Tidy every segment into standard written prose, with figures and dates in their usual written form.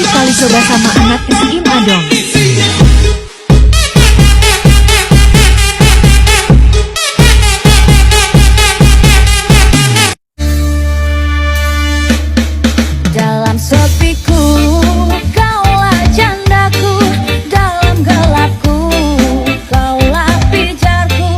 sekali coba sama anak SIM Adong. Dalam sepiku, kaulah jandaku. Dalam gelapku, kaulah pijarku.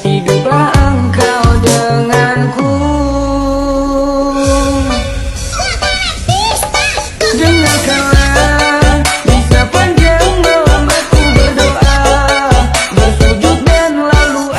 Hiduplah engkau denganku. Dengarkanlah, bisa panjang malam aku berdoa, bersujud dan lalu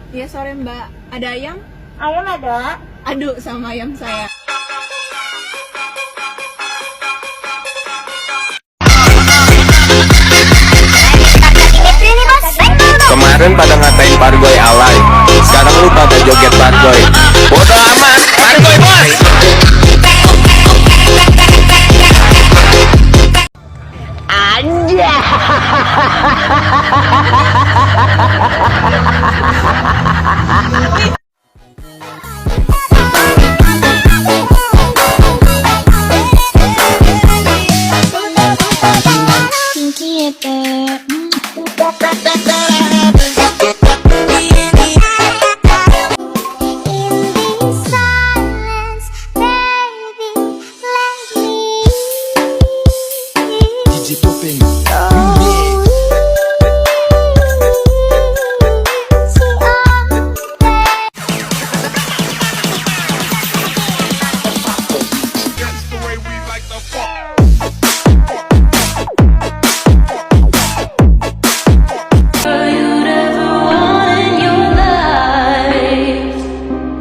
Ya sore Mbak, ada ayam? Ayam ada. Aduh sama ayam saya. Kemarin pada ngatain Pargoy alay, sekarang lu pada joget Pargoy. Bodo amat, Pargoy bos.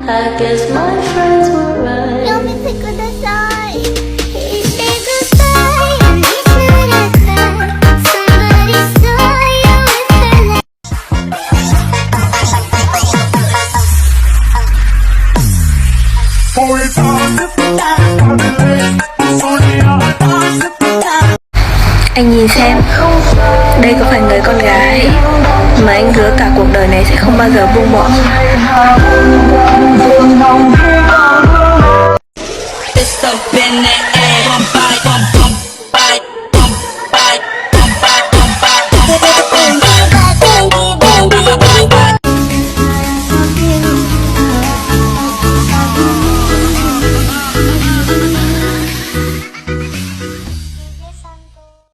I guess my friends were right. 読みてください。言ってください。言ってください。Somebody saw you with the Anh nhìn xem, đây có phải người con gái mà anh hứa cả cuộc đời này sẽ không bao giờ buông bỏ. It's up in the air.